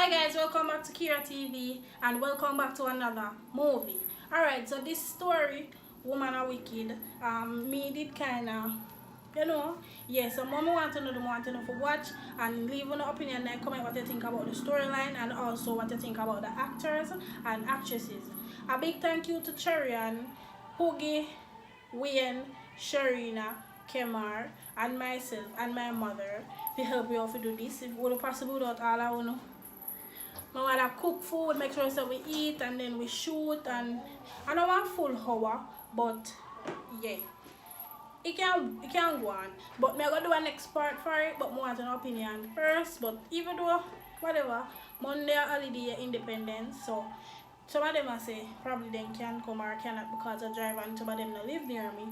Hi guys, welcome back to Kiera TV and welcome back to another movie. Alright, so this story, Woman Are Wicked, me did kinda, so mama want to know the want to know for watch and leave an opinion and comment what you think about the storyline and also what you think about the actors and actresses. A big thank you to Cherian, Hoogie, Wayne, Sharina, Kemar, and myself and my mother to help you out to do this. If it would possible without all I know. My mother cook food, make sure so we eat and then we shoot and I don't want full hour, but yeah. It can go on. But me I gonna do a next part for it, but more want an opinion first. But even though whatever, Monday holiday independence, so some of them I say probably they can come or cannot because I drive and some of them don't live near me.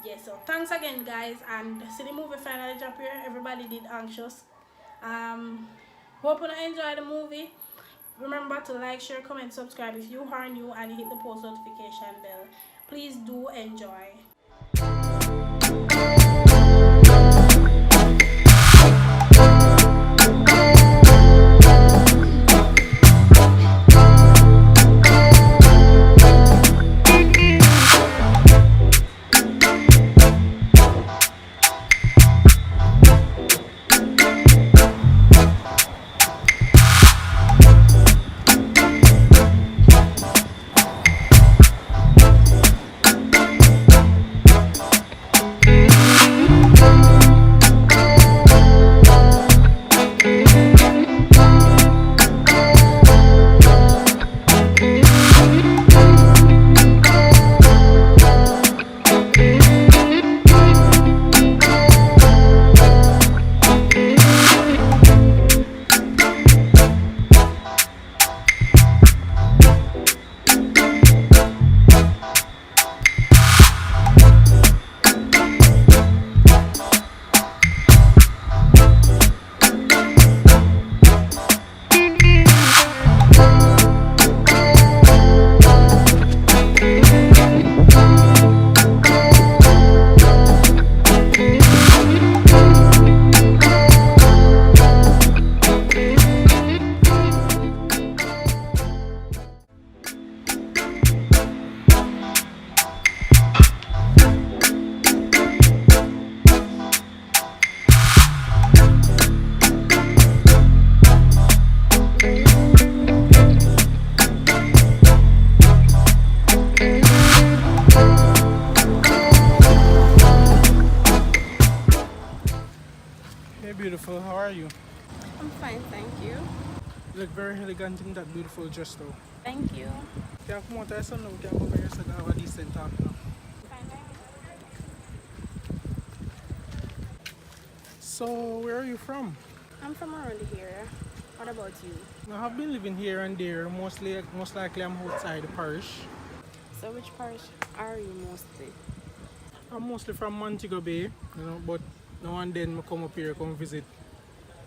Yeah, so thanks again guys and see the movie finally drop here. Everybody did anxious. Hope you enjoy the movie. Remember to like, share, comment, subscribe if you are new and hit the post notification bell. Please do enjoy. Hey beautiful, how are you? I'm fine, thank you. You look very elegant in that beautiful dress though. Thank you. Can come out so now we can come here so we have a decent talk now. So where are you from? I'm from around here. What about you? I have been living here and there, most likely I'm outside the parish. So which parish are you mostly? I'm mostly from Montego Bay, but now and then I come up here come visit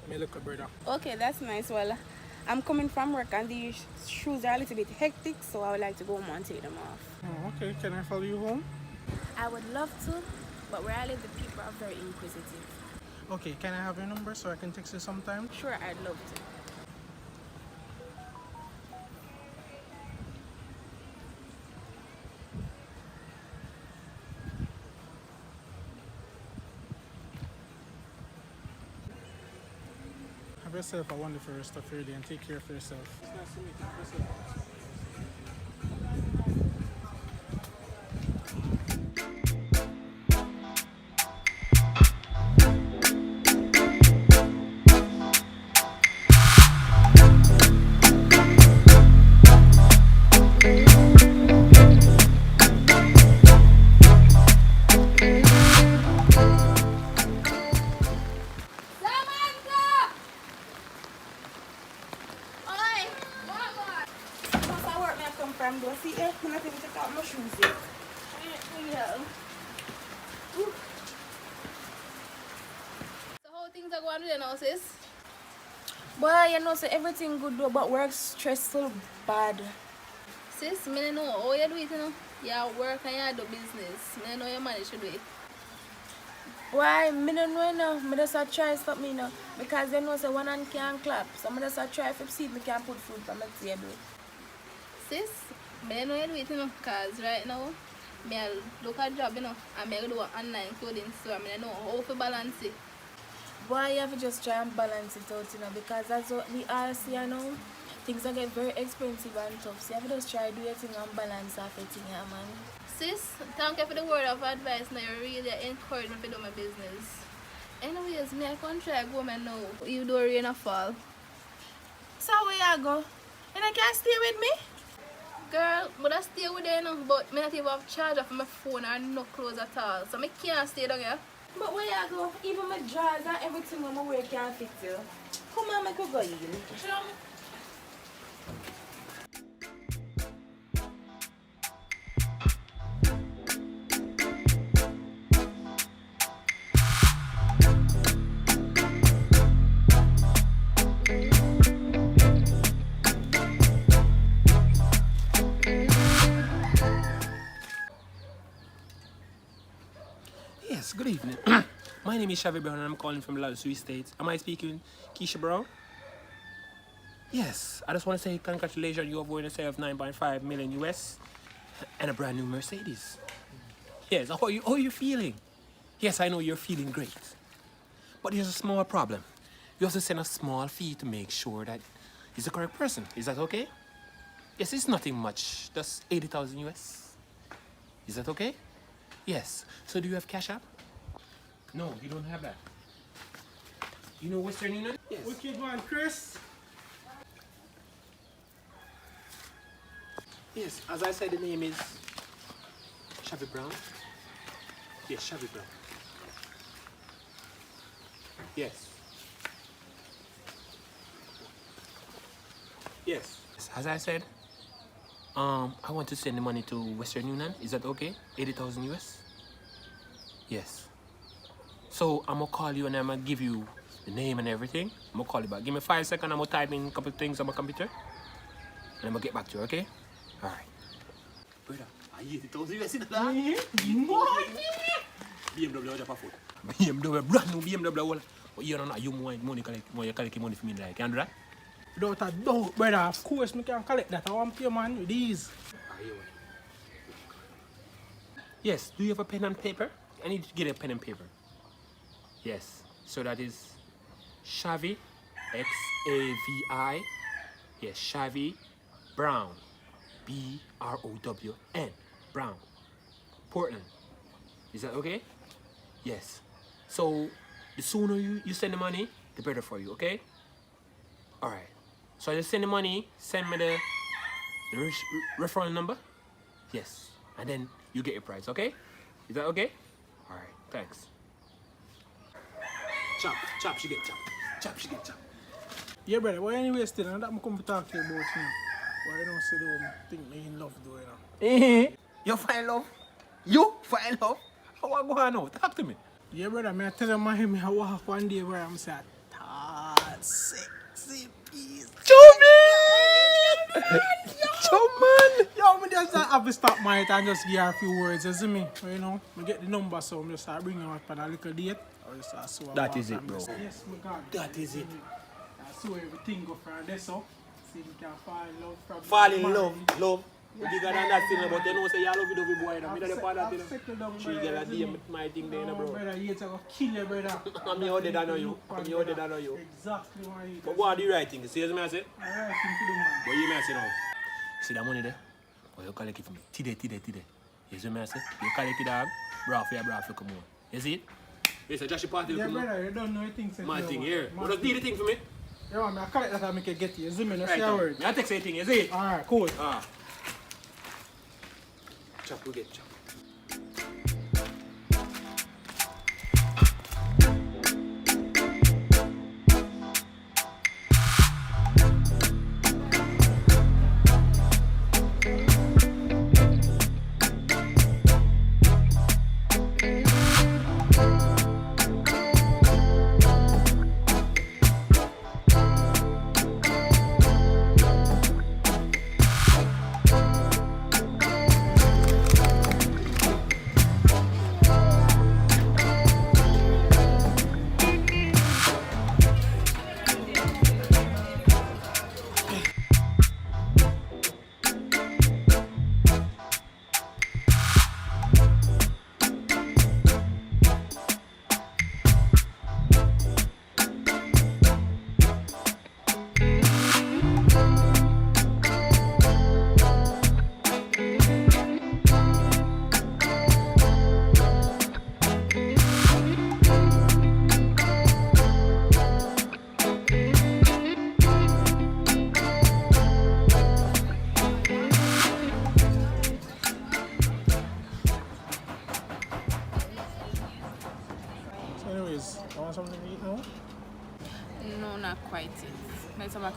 my little brother. Okay, that's nice. Well, I'm coming from work and the shoes are a little bit hectic, so I would like to go home and take them off. Oh, okay, can I follow you home? I would love to, but where I live, the people are very inquisitive. Okay, can I have your number so I can text you sometime? Sure, I'd love to. Have yourself a wonderful rest of your day and take care of yourself. It's nice to meet you. Have yourself. From the see here, I'm not even take out my shoes yet. Yeah. So how things are going with you now, sis? Boy, you know, so everything good though, but work stressful bad. Sis, I don't know how you do it, you know. You work and you do business. I know you manage to do it. Why? Me don't know no. Me just a try stop me no. Because you know say one hand can't clap. So me just a try to see if me can put food on my table. Sis, me know you do it, you know, cause right now, me a look at job, you know, and me a do an online clothing store. Me know how to balance it. Boy, you have to just try and balance it out, you know, because that's what we all see, you know. Things are getting very expensive and tough. So you have to just try do your thing and balance off your thing, yeah, man. Sis, thank you for the word of advice. Now you really encourage me to do my business. Anyways, me I can try go me now. You do rain a fall. So where you go? And I can't stay with me? Girl, but I stay with you now, but me not even have charger for my phone or no clothes at all. So me can't stay down here. But where you go? Even my drawers and everything when my wear can't fit you. Come on, make we go in. Yes, good evening. My name is Shavy Brown and I'm calling from Lal Sui State. Am I speaking Keisha Brown? Yes, I just want to say congratulations, you have won a sale of 9.5 million US and a brand new Mercedes. Yes, how are you feeling? Yes, I know you're feeling great. But there's a small problem. You have to send a small fee to make sure that he's the correct person. Is that okay? Yes, it's nothing much, just 80,000 US. Is that okay? Yes. So do you have Cash App? No, you don't have that. You know Western Union? Yes. Wicked man, Chris. Yes, as I said, the name is Shavy Brown. Yes, Shavy Brown. Yes. Yes. As I said, I want to send the money to Western Union. Is that okay? 80,000 US? Yes. So I'm gonna call you and I'm gonna give you the name and everything. I'm gonna call you back. Give me 5 seconds. I'm gonna type in a couple of things on my computer. And I'm gonna get back to you, okay? Alright. Brother, I 80,000 US in that? BMW just a foot. BMW, brand new BMW. But you don't know, you more collect money for me like, can you do that? Without a doubt, brother, of course me can collect that. I want to pay man with these. Yes, do you have a pen and paper? I need to get a pen and paper. Yes, so that is Shavy, Xavi. Yes, Shavy Brown, Brown, Brown, Portland. Is that okay? Yes. So the sooner you send the money, the better for you, okay? Alright. So I just send the money, send me the referral number. Yes. And then you get your prize, okay? Is that okay? Alright, thanks. Chop, she get chop. Chop, she get chop. Yeah, brother, but anyway, still, and that I'm come to talk to you about, you know. But I don't say the woman think me in love, though, you know. You find love? You find love? How I go on now? Talk to me. Yeah, brother, me I tell you, me I walk one day where I'm saying, tall, sexy piece. Chum, Yo, me just have to stop my and just give her a few words, you see me? You know, me get the number, so I just start bringing her up on a little date. Or just start so That is it, bro. Yes, my God. That is it. I saw everything go from there, so see if we can fall in love. From Fall in love. You bigger than that thing, but you know, say you love it, love boy. I'm not part of that. She get a DM my thing there, bro. Brother, you to kill you, brother. I'm here older than you. Exactly why you. But what do you right thing? See what I say? Alright, think to the man. What you may say now? See that money there? But you collect it for me. Today. You see what I say? You collect it, dog. Bra for come on. You see it? You say Josh party Yeah, come on. brother, you don't know anything. My thing here. But just do the thing for me. Yeah, man, I collect that I make it get you. You see me? No Right say a now. word. I take say thing, you see it? Alright, cool. Ah. Chop, we get chop.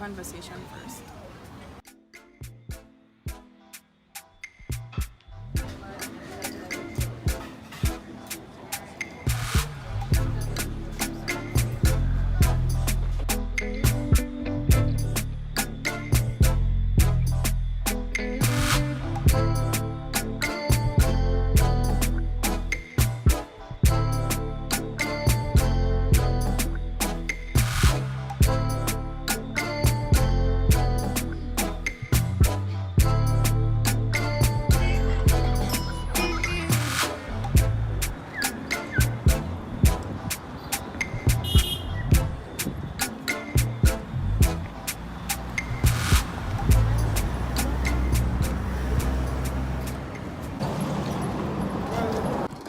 conversation first.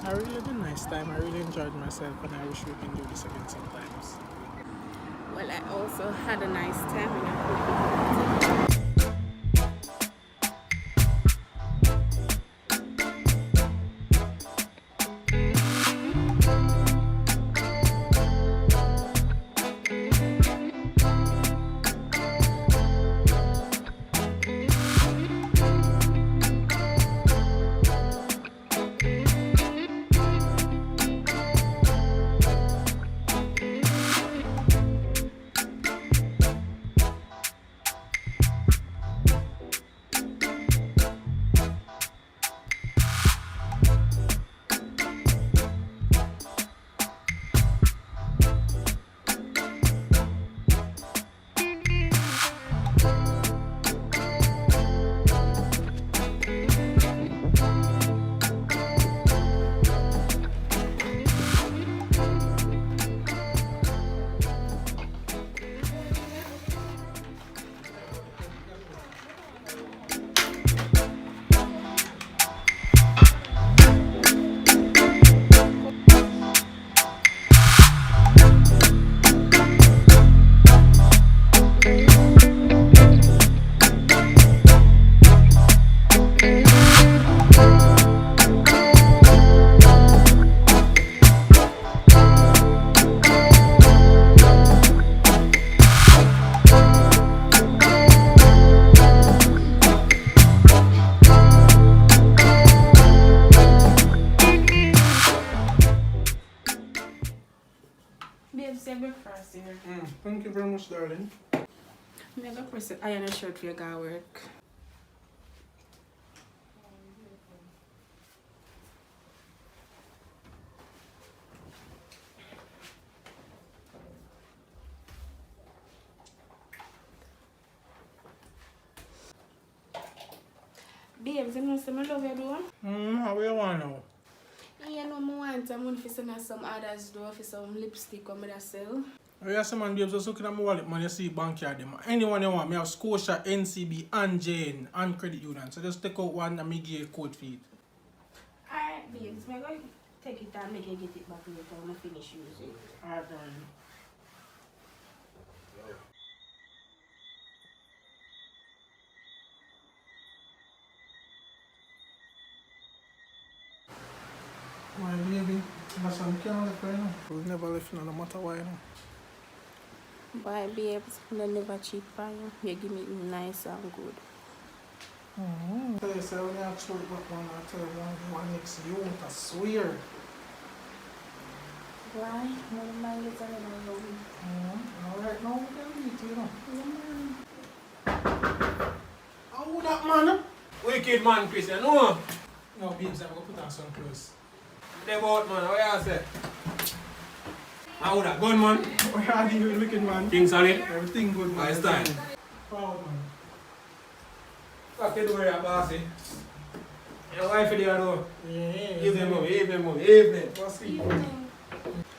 I really had a nice time. I really enjoyed myself, and I wish we can do this again sometimes. Well, I also had a nice time and I hope you can continue. Babe, say breakfast here. Thank you very much, darling. I'm going to press it. Iron a shirt for your guy work. Babes, you know say I love you though? How you want now? You know, I want someone to send us some orders though for some lipstick or me that sell. Oh, yes, man, babes, just looking at my wallet, man, you see backyard them. Anyone you want, me have Scotia, NCB, and Jane, and Credit Union. So just take out one and me give you a code for it. Alright, babes, I'm going to take it and make you get it back later when I finish using it. Alright, darling. My baby, that's some can't left right now. We'll never left no matter why, no. Bye, babes. I never cheat by you. You give me nice and good. Tell you, say, when you ask for it back one, I tell you, one next you, I swear. Why? No mind is a little low. Alright, now we can eat, you know. How that, man? Wicked man, Christian. No. No, babes, I'm going to put on some clothes. They both, man. What you say? How that? Good, man. What are you doing, wicked man? Things solid. Everything good, man. Nice time. Proud, man. Fuck you, do your bossy. Your wife is there, though. Yeah. Evening, mum. Evening, mum. Evening. What's it?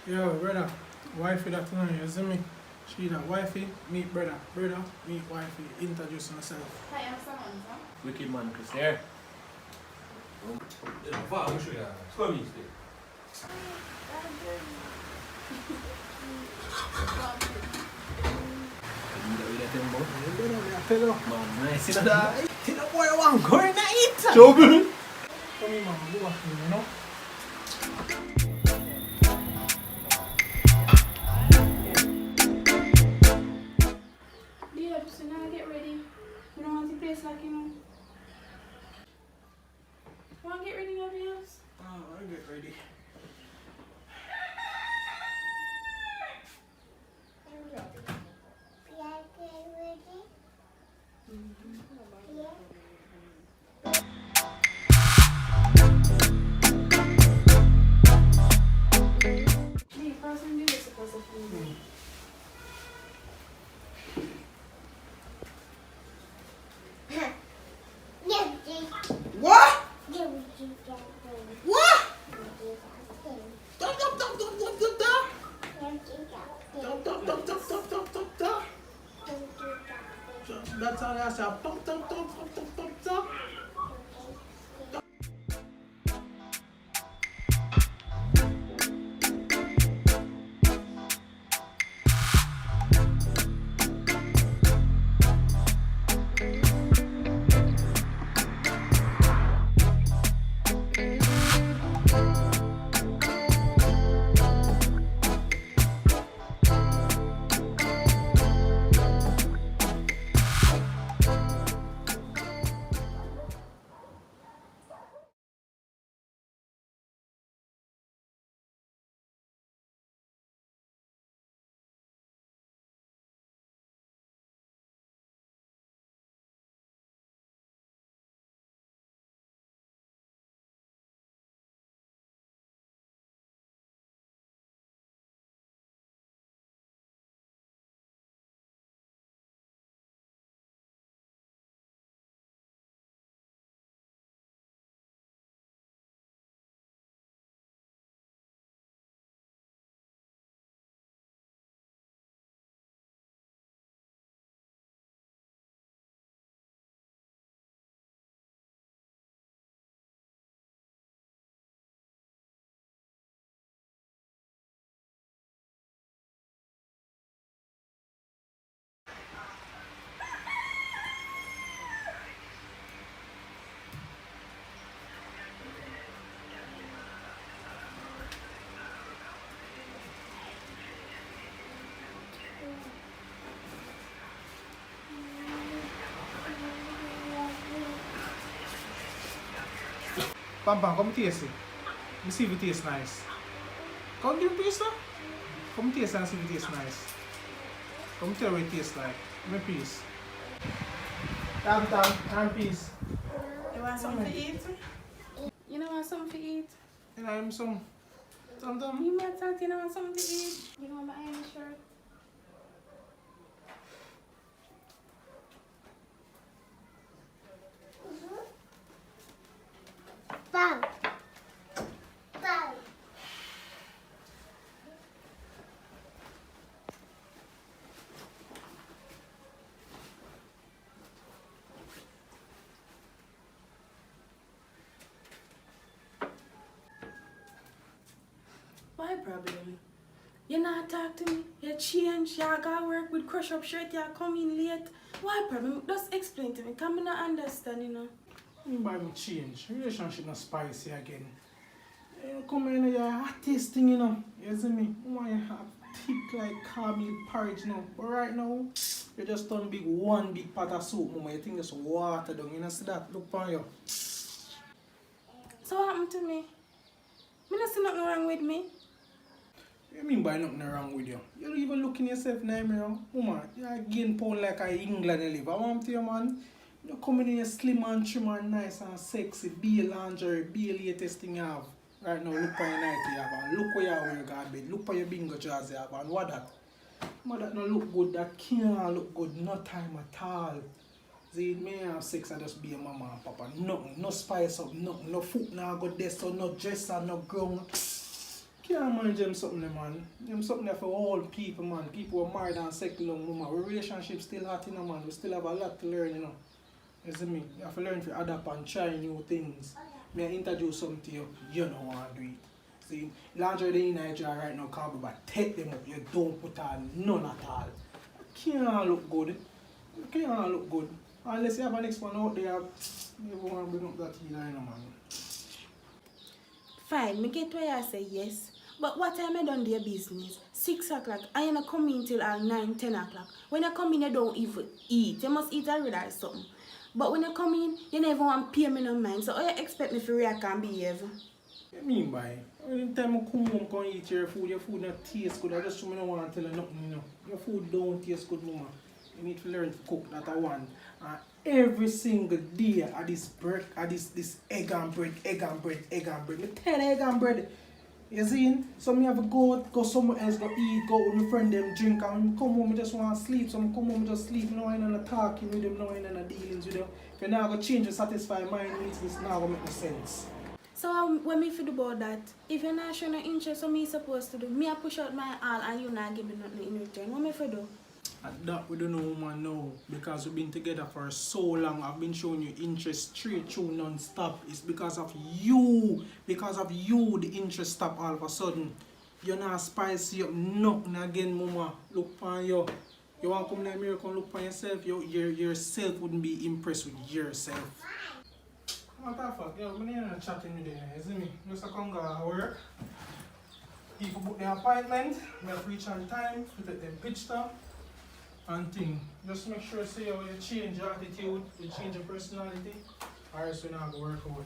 Yo, brother. Wifey that tonight, you see me? She that wifey, meet brother. Brother, meet wifey. Introduce myself. Hi, I'm Samantha. Wicked man, Chris. There. Fuck, I'm sure you are. Come in, stay. Tell you. Man, nice. See that? See that boy want go in the eat. Trouble. Come here, man. Go back to me, you know? Babes, get ready. You don't want the place like you know. You want to get ready in your house? Oh, I'll get ready. Hey, person, do this supposed to food. What? What? Stop, stop, stop, stop, stop, stop, stop. Stop, stop, stop, stop, stop, stop, stop, stop. That's all I say. Stop, stop, stop, stop, stop, stop, stop. Pam Pam, come taste it. Let me see if it tastes nice. Come give me a piece now. Come taste and see if it tastes nice. Come tell what it tastes like. Give me a piece. Tam, piece. You want something to eat? You don't want something to eat? You know, I'm some. Tam. You might thought you don't want something to eat. You don't want my iron shirt? Bang. Bang. Why problem? You not talk to me, you change, you got work with crush up shirt, you come in late. Why problem? Just explain to me, come not understand, you know. By me change. Relationship not spicy again. You come in here, hot tasting, you know. You see me? Why you have thick like caramel porridge now? But right now, you just done one big pot of soup, mama. You think there's water down. You know see that? Look on you. So what happened to me? Me not see nothing wrong with me. What you mean by nothing wrong with you? You don't even look in yourself in the mirror. Woman, you gain pound like a England you live. I want to you, man. You come in here slim and trim and nice and sexy. Be a lingerie, be a latest thing you have. Right now, look for your night you have and look where you are when you go to bed. Look for your bingo jars you have and what that? But that no look good, that can't look good, no time at all. See, me have sex and just be a mama and papa. Nothing, no spice up, nothing, no food now go there, so no dress and no ground. Can't manage them something, man. Them something there for all people, man. People who are married and settled long, woman. Our relationship still hot, you know, man. We still have a lot to learn, you know. You see me? You have to learn to adapt and try new things. May I introduce something to you, you don't want to do it. See, lingerie in Nigeria right now can't be but take them up. You don't put on none at all. Can't look good. Can't look good. Unless you have an next one out there, you won't bring up that either, you know, man. Fine, me get where I say yes. But what time I done their business? 6 o'clock and you not come in till 9, 10 o'clock. When you come in, you don't even eat. You must eat already or something. But when you come in, you never want to pay me no mind. So how you expect me to react and behave? What you mean by? Anytime I come home and eat your food not taste good. I just don't want to tell you nothing, you know. Your food don't taste good, mama. You need to learn to cook that I want. And every single day at this bread, at this egg and bread. Me tell egg and bread. You see? So me have to go somewhere else, go eat, go with my friend them drink, and come home I just want to sleep. So I come home just sleep. No I ain't talking with them, no I ain't dealings with them. If you now go change to satisfy my needs, this now go make no sense. So when me feel about that, if you're not showing no interest, what me supposed to do? Me I push out my all and you not give me nothing in return. What me for do? At that we don't know, woman, now, because we've been together for so long. I've been showing you interest straight through non-stop. It's because of you. Because of you, the interest stop all of a sudden. You're not spicy up nothing again, mama. Look for you. You want to come to America and look for yourself? Yourself wouldn't be impressed with yourself. What the fuck? Yo, I'm not chatting with you, you see me? Just come go work. People book their appointment. We have reach on time. We take them picture. And thing. Just make sure say how you change your attitude, you change your personality, or else we're not going to work out.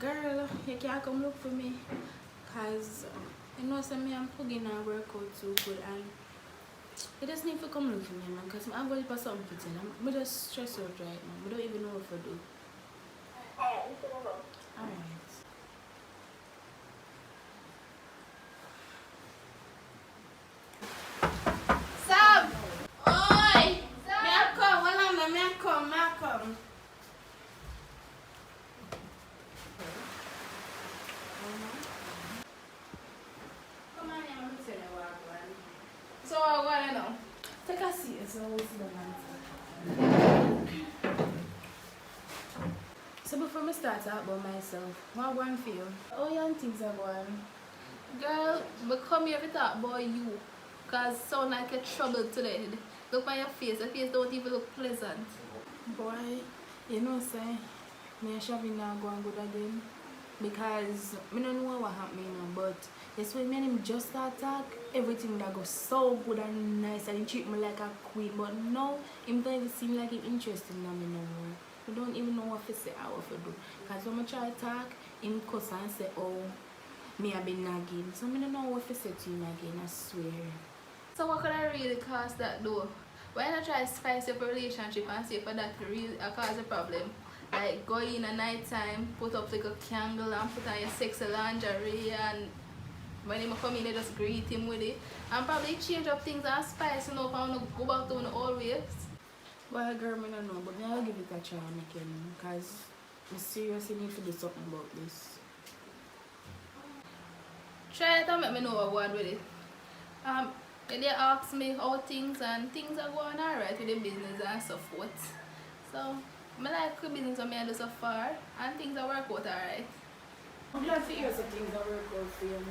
Girl, you can't come look for me. Cause you know some me I'm plugging and work out too good and you just need to come look for me, man, cause I'm going for something to tell. I'm just stressed out right now. I don't even know what to do. Alright. Sam! Oi! May I come? Well, may I come? Come on, I'm going to walk one. So what I know? Take a seat, so we'll see the man. So before I start talk about myself, what I want for you? How young things are going? Girl, but come here to talk about you. Cause sound like you're troubled today. Look at your face don't even look pleasant. Boy, you know say, me and Shavin now going good again. Because I don't know what happened now, but yes, when me and him just start talk, everything that goes so good and nice and he treat me like a queen. But now, him don't even seem like him interested in me no more. I don't even know what to say or what to do. Because when I try to talk, him cuss and say, oh, me have been nagging. So I don't know what to say to him again, I swear. So what could I really cause that though? Why not try to spice up a relationship and see if that really cause a problem? Like go in at night time, put up like a candle and put on your sexy lingerie, and when he come in they just greet him with it. And probably change up things and spice up and go back to the old ways. Well, girl, I don't know, but I'll give it a try again. Because I seriously need to do something about this. Try it and let me know what going with it. They ask me how things are going alright with the business and so forth. So I like the business that I do so far and things are work out alright. I'm glad to hear some things that work out for you.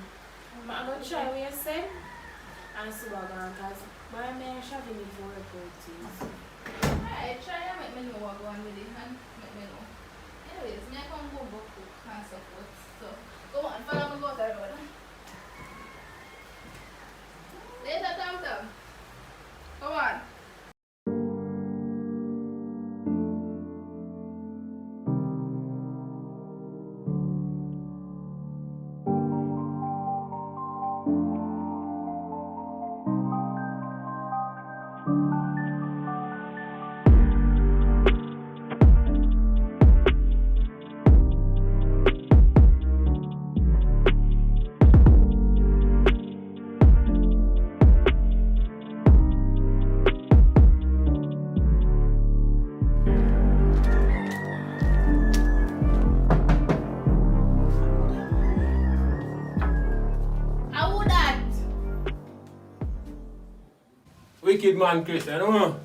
I'm going to try what you said and see what I'm going to do. But I'm sure you need to work out things. Alright, try and let me know what going with it and let me know. Anyways, I can go back and so forth. So go on, follow me go to the road. Later, Tom. Come on. Wicked man, Chris, I don't know.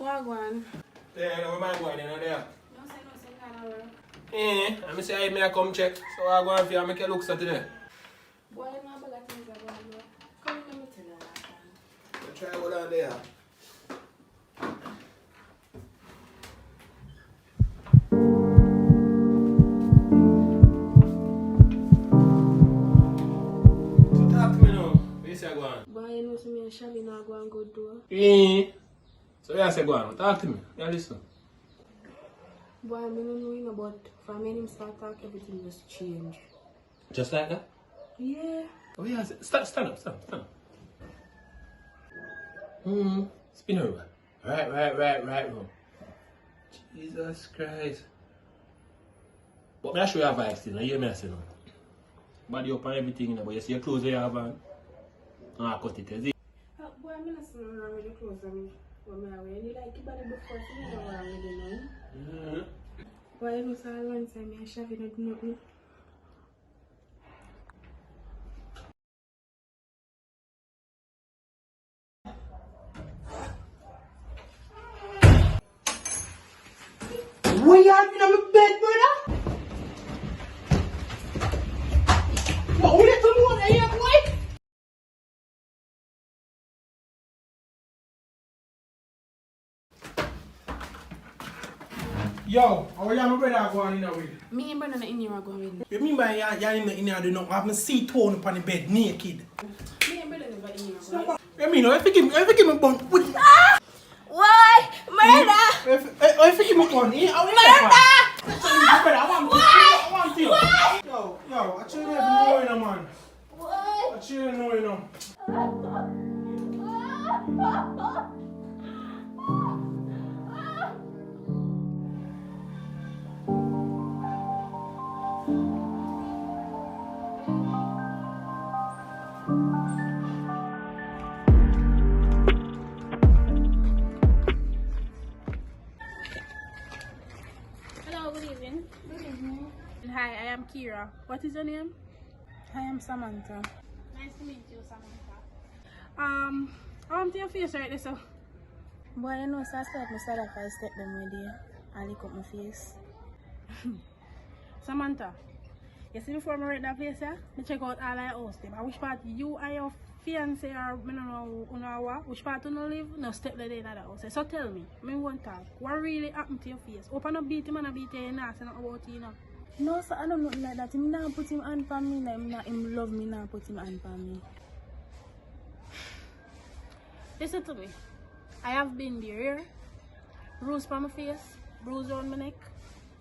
Wagwan. Yeah, no, my boy, you know there. No say kind of work. I say I come check. So I go and feel make you look so today. Boy, you know about things that go on there. Come let me tell you that. You try go down there. So talk to me now. Where you say go on? Boy, you know see me and Shabby not go and go do. So where you say go on? Talk to me. Yeah, listen. Boy, I don't know you know, but from when him start talk, everything just change. Just like that? Yeah. Oh yeah, stand up. Spin over. Right now. Jesus Christ. But I show you a vibe still, you hear me say no. Body up and everything, you know, but you see your clothes you have on. I cut it, is it? Boy, I'm not saying wrong with the clothes when I wear. You like your body before, so you know wrong with it now. Boy, you know so a long time, I Shabby not do nothing. Where you have been on my bed, brother? What, we let alone here, boy? Yo, how are you my brother going in there with? Me and Brandon in here are going with me. You mean by you're in there do not have my seat torn upon the bed naked? Me and Brandon never in here are going. You mean, if you give me bun, with Why? Murder! if you give me bun, I want you. Yo, I should never know you, man. I should know you. Hello, good evening. Good evening. Hi, I am Kiera. What is your name? I am Samantha. Nice to meet you, Samantha. I want your face right there, so. Boy, you know, so I start my start if I step them with you. I lick up my face. Samantha, you see before I read that place, yeah? I check out all I house them. I which part you and your fiance or I don't know what, which part you don't live, no step there in that house. So tell me, I want to talk. What really happened to your face? Open up beat him and beat you and say nothing about you, know. No, sir, I don't know nothing like that. Him not put him hand for me, like him love me, not put him hand for me. Listen to me. I have been there. Bruise on my face, bruise on my neck,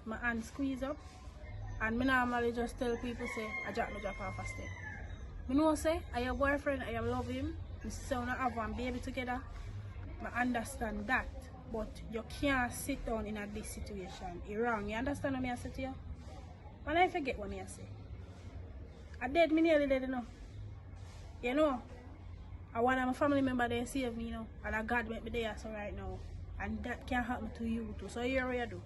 my hand squeeze up. And I normally just tell people say, I drop off a step. I know say, I have a boyfriend, I love him. My son and have one baby together. I understand that. But you can't sit down in this situation. It's wrong. You understand what I say to you? And I forget what I say. I dead, me nearly dead, you know. You know, I want my family member they save me, you know. And I God make me there so right now. And that can't happen to you too. So here what you do.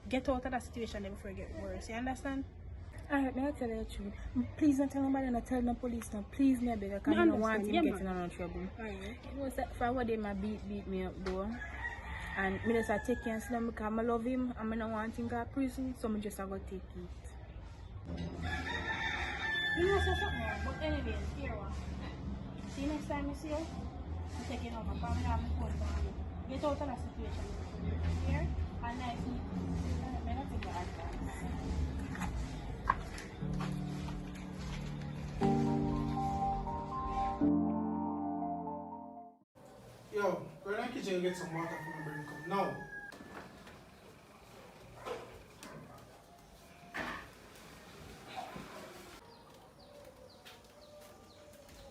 Get out of that situation before it get worse. You understand? Alright, may I tell you the truth? Please don't tell nobody, not tell the police, no. Please, me beg, because I don't want him getting in trouble. Alright. You know, for what they beat me up though. And me just take him and because I love him and I don't want him to go to prison, so I just go take it. You know something, but anyways, here one. See next time you see us, I'm taking over. I'm going to have my phone down. Get out of that situation. Here, and nice meeting you. I'm not taking your advice. Yo, go in the kitchen and get some water for my brain cup. Now.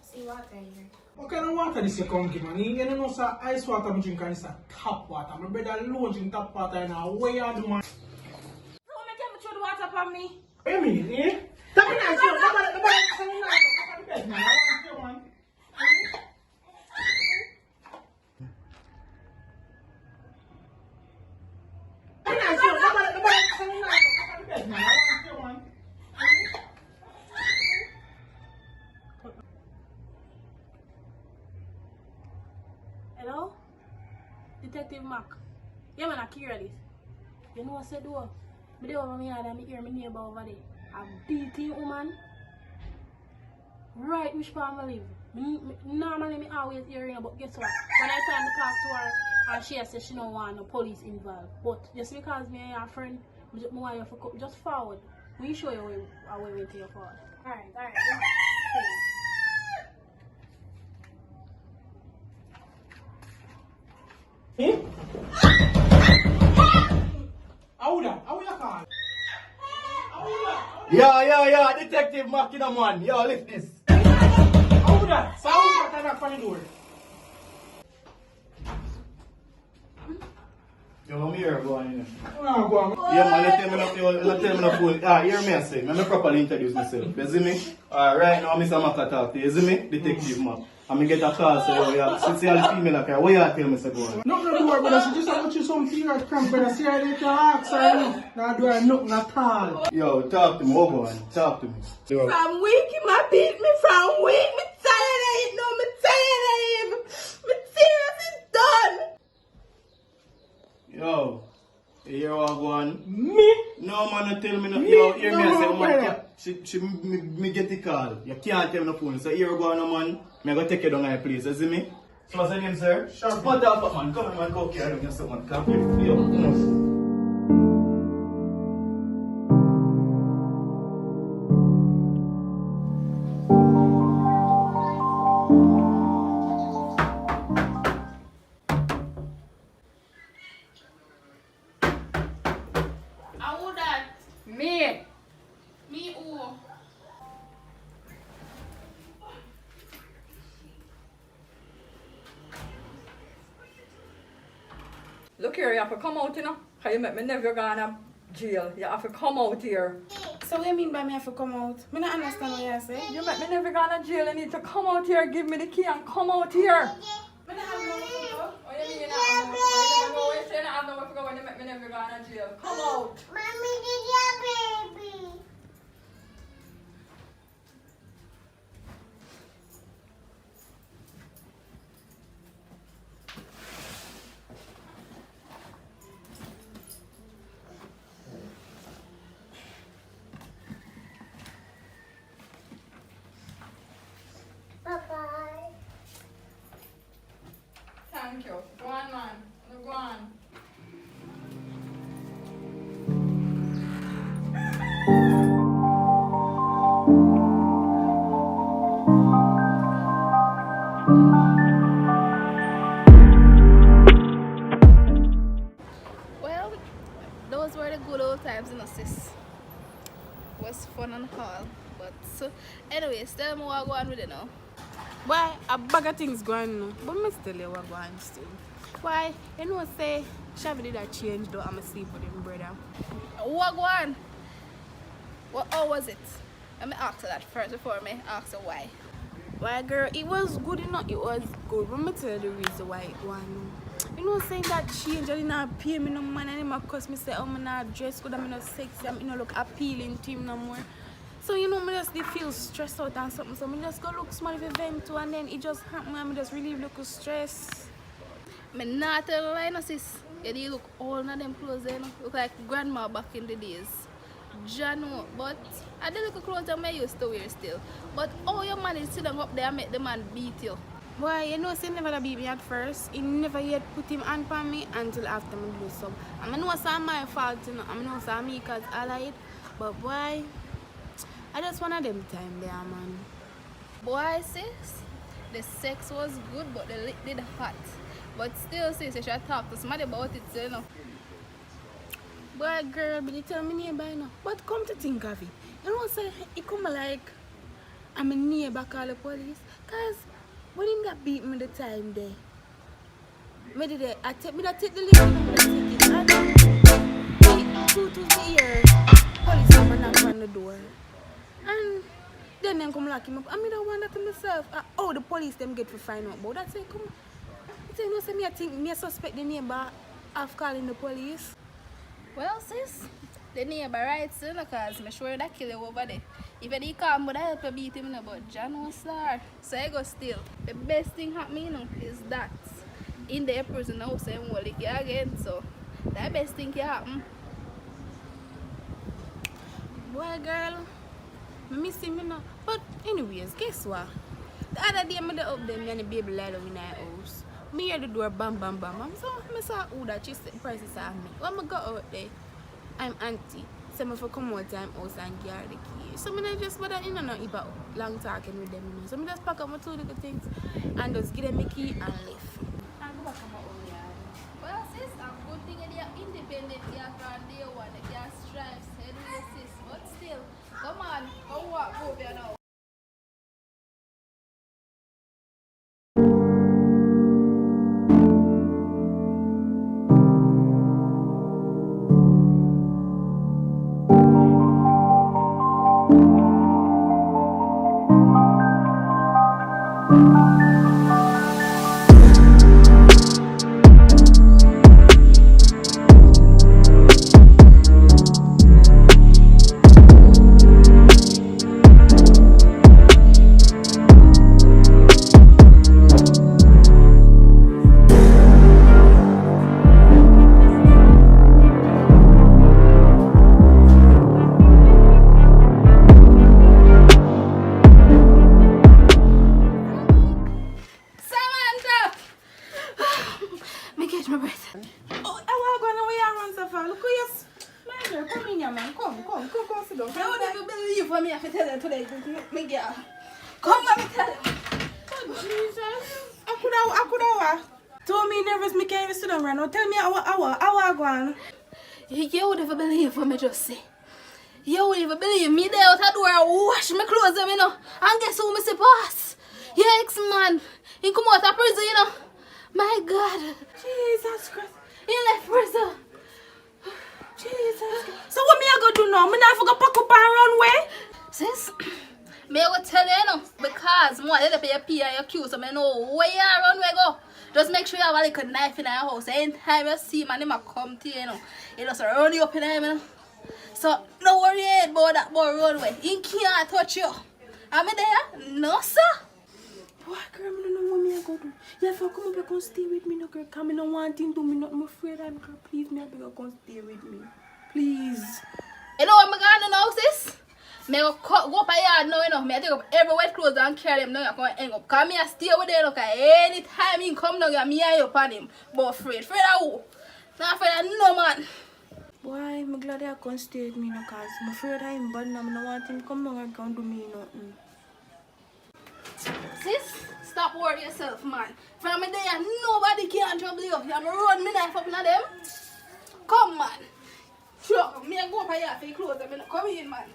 See water here. What kind of water this you come give, man? You don't know, sir, ice water I'm drinking, it's a tap water. My brother alone drink tap water and I way you do, man. Don't make him throw the water for me. What you mean, eh? Tell me nice, yo. Nobody tell me nice. Come on, bed, man. I want you, man. Tell me nice, yo. Nobody tell me nice. Come on, bed, man. I want you, man. Hello? Detective Mark. Yeah, man, I Kiera this. You know what I said, though? Me there over me yard and me hear my neighbor over there. A beating woman. Right, which part I live. Normally, me always hear her, but guess what? When I time to talk to her, and she said she don't want no police involved. But just because me and your friend, I want you to come just forward. We show you where we went to your forward. Alright. Eh? How you call? Yeah, Detective Makina man. Yo, lift this. How that? So how you knock on the door? Yo, I'm here, go on. Oh, go on. Yeah, man, let tell me the phone. Hear me I say. Let me properly introduce myself. You see me? Right now, Mr. Maka talk to you. You see me? Detective Mark. I'm gonna get a call, so since you're the female, okay, what you tell me, say go on? Nothing to do, brother. She just want you some period cramp, brother. See her later, ask her. Now do I nothing at all. Yo, talk to me. What go on? Talk to me. Yo. From week, he might beat me from week. Me tired of it, no, me tired of him. Me seriously done. Yo. You hear what go on? Me? No, man, don't tell me no. Me? Yo, hear me No, I say, brother. man, me get the call. You can't tell me no phone. So here go on, man. Me go take you down my place. You see me? So what's your name, sir? Sharp. What the fuck, man? Come on, man. Go carry on yourself, man. Come here. Yo, come on. Who that? Me. Me who? Look here, you have to come out, you know. How you make me never go to jail. You have to come out here. So what do you mean by me have to come out? Me not understand what you say. You make me never go to jail. You need to come out here, give me the key and come out here. Me not have no money to go. Oh, you mean you not have nowhere to go? You say you not have nowhere to go when you make me never go to jail. Come out. Mommy, did your baby? Bye-bye. Thank you. Go on, man. Go on. Well, those were the good old times, you know, sis. Was fun and all. But so, anyways, tell me what go on with it now. Why a bag of things going on, but me still you what going still. Why you know say Shabby did a change though I'm sleep with him brother. What go on? How was it? Let me ask her that first before me ask her why. Why girl, it was good enough, it was good. Let me tell you the reason why it won. You know saying that change and not pay me no money and him cause me say oh me not dress good, I'm not sexy, I'm not look appealing to him no more. So you know me just they feel stressed out and something, so me just go look small with them too and then it just happened and me just relieve look stress. Me not tell you lie, no sis. You do look all of them clothes there, no? Look like grandma back in the days. Jano, but I did look a clothes that I used to wear still. But oh your man is sitting up there and make the man beat you. Boy, you know say never beat me at first. He never yet put him hand on me until after me do some. I know it's not my fault, you know. I know it's me cause I like it. But boy, I just one of them time there, man. Boy sis, the sex was good but the lick did hot. But still sis, you should talk to somebody about it, so, you know. Boy, girl, but you tell me neighbor, you know. But come to think of it, you know, say it come like I'm a neighbor call the police. Cause when him got beat me the time there, I take the lead and I take it. And 2 to the year, police come and knock on the door. And then them come lock him up. I mean, I wonder to myself, how the police them get to find out about that. Say, come on. You know, say me, I think me suspect the neighbor of calling the police. Well sis, the neighbor right soon because I'm sure that kill you over there. If you come, but I help you beat him, but John was star. So I go still. The best thing happening, you know, is that in the prison house I won't lick you again. So That best thing can happen. Boy, girl, I miss him, you know. But anyways, guess what? The other day, I up there, and the baby lied in the house. Me hear the door bam bam bam. I saw who that she set the prices on me. When I go out there, I'm auntie. So I for come out time house and get the key. So I just bother in and about long talking with them. You know. So I just pack up my two little things and just give them my key and leave. And go back to my own yard. Well, sis, a good thing that you're independent, you're from day one, you can't strive, anyway, sis. But still, come on, go walk over here now. You would never believe what me just say. You would never believe me there out the door and wash my clothes them, you know. And guess who me see pass? Your ex-man. He come out of prison, you know. My God. Jesus Christ. He left prison. Jesus Christ. So what me I go do now? Me not for go pack up and run away? Sis, me I go tell you, you know, because more let pay your P and your Q, so me know where you run where go. Just make sure you have a little knife in your house. Anytime you see man, him a come to you, you know. He just run you up in there, you know. So don't worry about that boy run away. He can't touch you. Am I there? No, sir. Boy, girl, I don't know what me I go do. You have to come up here and stay with me, no girl. Come, I don't want him to me, not. I'm afraid I'm girl. Please, me I beg you come stay with me. Please. You know what I'm going to know, sis? Me go up a yard now, you know. Me I take up every wet clothes and carry them now. I'm going to hang up. Because me I stay with them, okay. Anytime he come down, me I up on him. But afraid. Afraid of who? Not afraid of no man. Boy, I'm glad I can't stay with me, no, because I'm afraid of him, but I don't want him to come down and can't do me nothing. Sis, stop worrying yourself, man. From me there, nobody can trouble you. You have to run me knife up in them. Come, man. Sure, me I go up here for your clothes. I'm not coming in, man.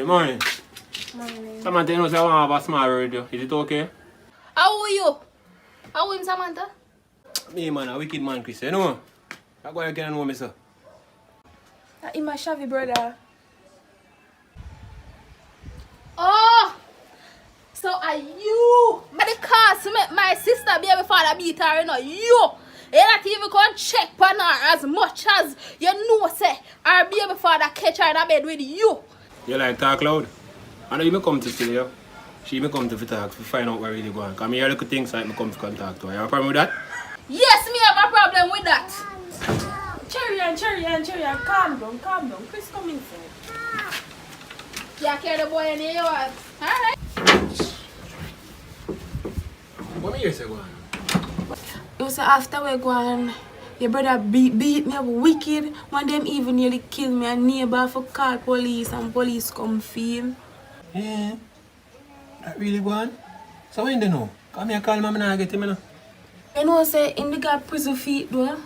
Morning. Samantha, you know, I want to have a small radio. Is it okay? How are you? How are you, Samantha? Me, man, a wicked man, Chris. You know? I go again and know me, sir. I'm my Shabby brother. Oh! So are you? But the cause to make my sister baby father beat her, you know, you not even going to check on her as much as you know, say, her baby father catch her in a bed with you. You like talk loud? I know you may come to see you. She may come to talk to find out where really going. Because I hear little things like me come to contact her. You have a problem with that? Yes, me have a problem with that. Cherry, calm down. Please come inside. Yeah, carry the boy in your yard. Alright. What me hear say go on? You say after we go on, your brother beat me up wicked. One of them even nearly killed me. A neighbor for call police and police come feel. Yeah. That really go on? So when they know? Come here, call me and I get him, you know. You know, say, in the got prison feet though.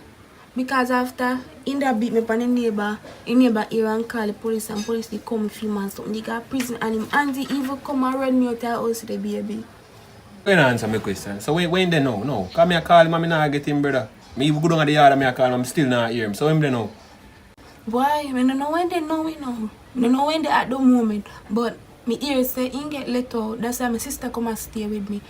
Because after, in that beat me up on the neighbor here and call the police and police they come film and something. They got prison and him auntie even come and run me out of the house with the baby. When answer my question. So when they know? No. Come here, call him and I not get him, brother. Me even go down at the yard and I call him, I'm still not hear him. So when they know? Boy, I don't know when they know, you know. I don't know when they at the moment. But me hear say he get let out. That's why my sister come and stay with me.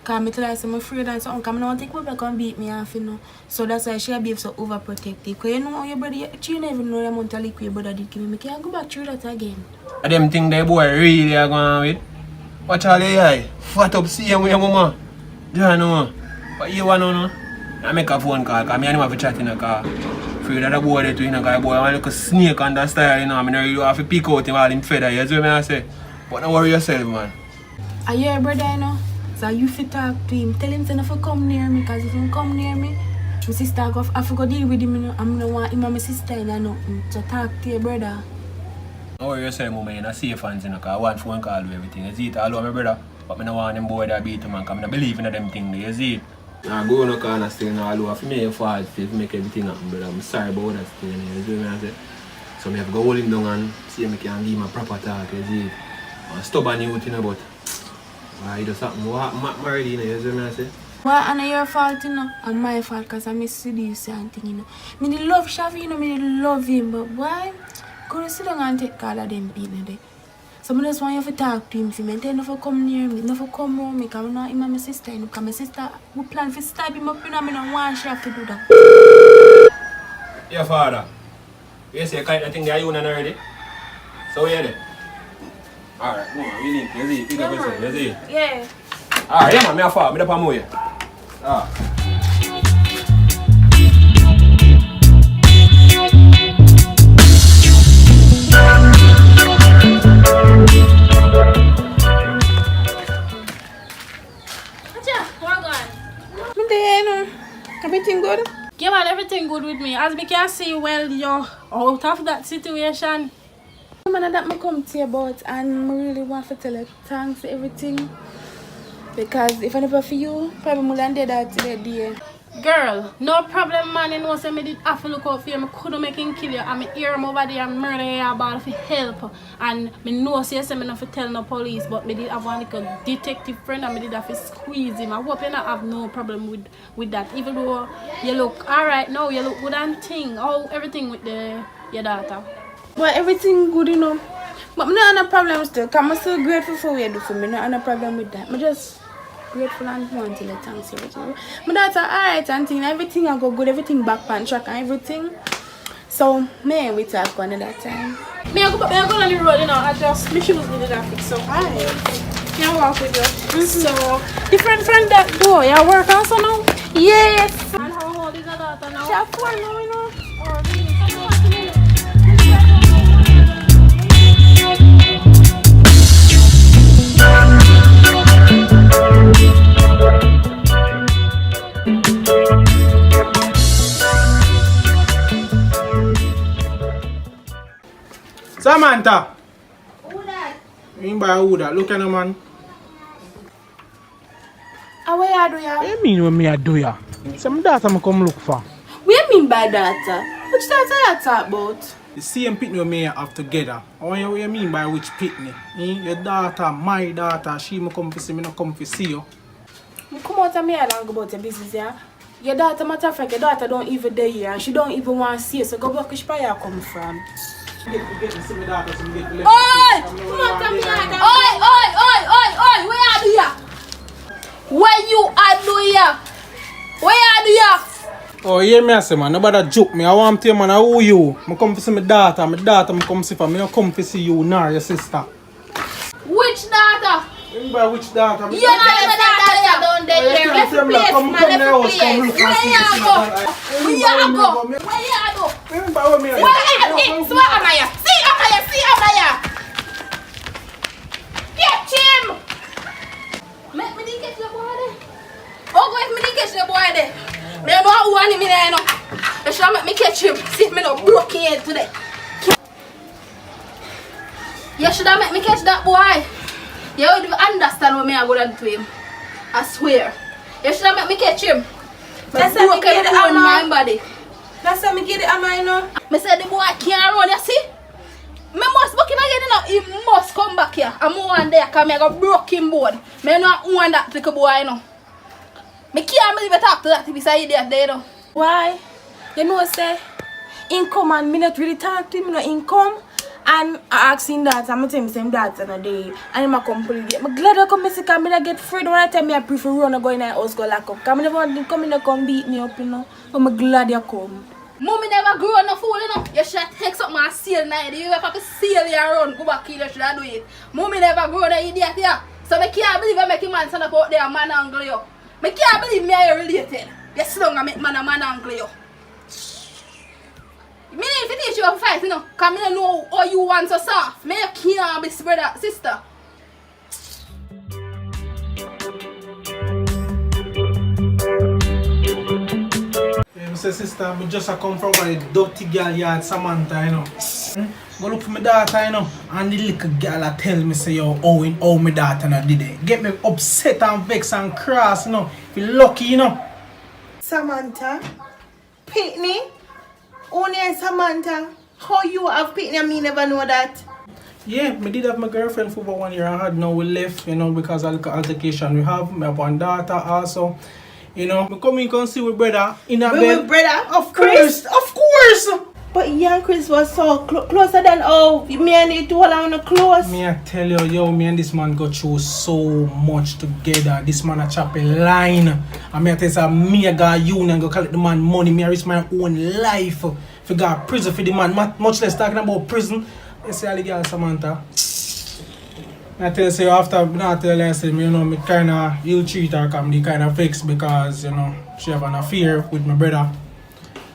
Because I tell her I'm afraid and something. Because I don't think people can beat me off, you know. So that's why she behave so overprotective. Because you know your brother, you never know the amount of liquor your brother did give me. I can't go back through that again. Them thing the boy really are going with. Watch all the eye. Fat up, see him with your mama. Do you know? But you want to know? I make a phone call because I don't have to chat in a car. Afraid of the boy there too, you know, because the boy want like a snake on that style, you know. I mean, you have to pick out him all him feather, you see what I say? But don't worry yourself, man. Are you your brother, you know? So you fit talk to him. Tell him to not come near me, because if he come near me, my sister I have to deal with him, you know. I don't want him and my sister in nothing. So talk to your brother. Don't worry yourself, mama, you're not safe hands, you know, because I want phone call with everything. You see it all over my brother. But I don't want them boy that beat him, man, because I don't believe in them things, you see it? Nah, go on the corner still now, all over. For me, your fault, to make everything happen, brother. I'm sorry about that thing, you see what I say? So I have to go hold him down and see if I can give him a proper talk, you see it? I'm stubborn youth, you know, but he does something married, you know, you see what I say? Well, and your fault, you know, and my fault, because I misseduce and thing, you know. I love Shafi, you know, I love him, but why? Could you sit down and take all of them people there? So I just want you to talk to him, for me, and tell him not to come near me, not to come around me, because I know him and my sister, you know, because my sister, we plan to stab him up, you know, I don't want Shafi to do that. Your father, you say that thing there you done already? So where you there? Alright, come on, we link, you see it, pick up yourself, you see it? Yeah. Alright, yeah man, me a fall, me da promote you. Everything good? Yeah, man, everything good with me. As we can see, well, you're out of that situation. Man, that I come to you about, and I really want to tell you thanks for everything. Because if I never for you, probably more than that today. Girl, no problem, man. You know, so I did have to look out for you. I couldn't make him kill you. I hear him over there and murder you about for help. And I know, so I not to tell no police, but I did have one like a detective friend and I did have to squeeze him. I hope you not have no problem with that. Even though you look alright now, you look good and thing. How everything with your daughter? Well, everything good, you know. But I'm not on a problem still, because I'm still grateful for what you do for me. Not on a problem with that. I'm just grateful and want to let thanks everything. My daughter alright and thing, everything I go good, everything back on track and everything. So man, we talk another time. Me I go on the road, you know, I just my shoes need to fix, so I can walk with you. So different from that boy, you work also now? Yes. And how old is your daughter now? She's 4 now, you know. Or really? Samantha! Who that? You by who that? Look at the man. How you do ya? What you mean when me do ya? Some daughter I come look for. What you mean by daughter? Which daughter you talk about? The same pitney we may have together. What you mean by which pitney? Your daughter, my daughter, she me come to see me, not come to see you. Come out of me and go about your business, yeah? Your daughter, matter of fact, your daughter don't even there here and she don't even want to see you, so go back which part you come from. Get to see my daughter, so me get to let Oi! Come out of me and Oi! Where are you? Where you are doing? Where are you? Oh, hear me I say, man, nobody joke me. I want to tell you, man, who you? I come to see my daughter, I come see for me. I come to see you, nor your sister. Which daughter? You by which daughter? You know your daughter down there. Left the place, man, left the place. Where you go? Where am I? See Amaya. Catch him. Make me catch the boy there. Oh, go if me catch the boy there. Me don't know who want me there, no. You should make me catch him. See if me not broke his head today. You should have make me catch that boy. You would understand what me are going to do to him. I swear. You should have make me catch him. That's how me get it on my body. That's how me get it on my know. Me said the boy can't run, you see? Me must book him again, you know. He must come back here. I'm one there because I got broke him board. Me not want that little boy, you know. Me can't believe I talk to that beside idiot there, you know. Why? You know say, income and me not really talk to him, no income. And I asked him that, I'm telling him that on a day. And I come police. I'm glad I come see come I get free. When I tell me I prefer run and go in the house go lock up. Come never come in and come beat me up, you know. But I'm glad you come. Mommy never grew up no fool, you know. You should take something and seal night. You have to seal your run, go back here, you should have do it. Mommy never grew up no idiot here. So I can't believe I make a man stand up out there and man angle you. I can't believe me are related. You sit down and make man angle you. Me need to teach you how to fight, you know. Because I know how you want so soft. Me can't be brother, sister. Say sister, I just come from a dirty girl yard, Samantha, you know. Go look for my daughter, you know. And the little girl tell me, say, yo, how my daughter no did it. Get me upset and vexed and cross, you know. Feel lucky, you know. Samantha? Pitney? Only and Samantha? How you have Pitney and me never know that? Yeah, I did have my girlfriend for about 1 year. I had now we left, you know, because of the altercation we have. I have one daughter also. You know, I come in and see my brother in a bed. With brother? Of course, of course. But you and Chris was so closer than oh, me and you two are close. Me I tell you, yo, me and this man go through so much together. This man a chop a line. And me I tell you, me I got union go collect the man money. Me I risk my own life. If I got prison for the man, much less talking about prison. You see all the girl Samantha. I tell you, say after not tell her, say, you know, me kind of ill treat her, come the kind of fix because, you know, she have an affair with my brother.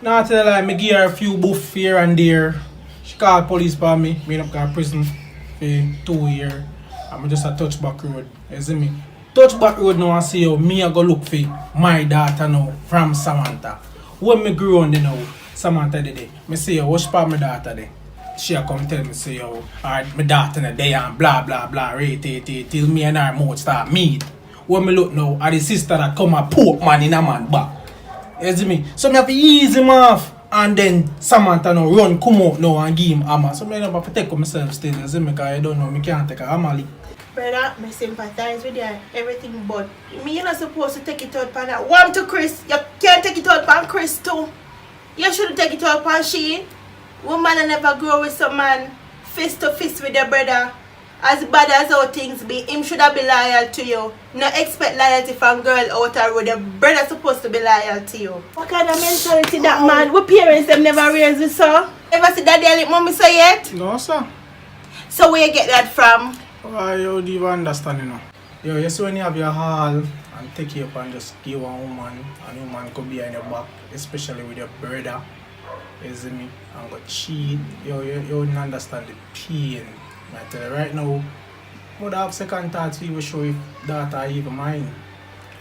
Now I tell her, me give her a few buff here and there. She called police for me. Me up got prison for 2 years. I'm just a touchback road. You see me? Touchback road now I see how me I go look for my daughter now from Samantha. When me grew on the now, Samantha did it. Me say, what's part my daughter there? She come tell me, say, yo, alright, my daughter in the day and blah blah blah, right, till me and her mouth start meet. When me look now, at the sister that come and poke man in a man back. You see me? So me have to ease him off. And then Samantha now run, come out now and give him hammer. So me have to take myself still, you see me? Because I don't know, me can't take a hammer. Brother, I sympathize with you and everything, but me you're not supposed to take it out on that. One to Chris, you can't take it out on Chris too. You should take it out on she. Woman never grow with some man fist to fist with their brother. As bad as how things be, him should have be loyal to you. No expect loyalty from girl out the road. The brother supposed to be loyal to you. What kind of mentality that man? We parents them never raised with so? Ever see that they mommy say yet? No, sir. So where you get that from? Why you don't even understand, you know? Yo, you see when you have your hall and take you up and just give one woman, and woman could be in your back, especially with your brother. You see me? And go cheat. You wouldn't understand the pain. I tell you right now, I would have second thoughts even show if daughter even mine.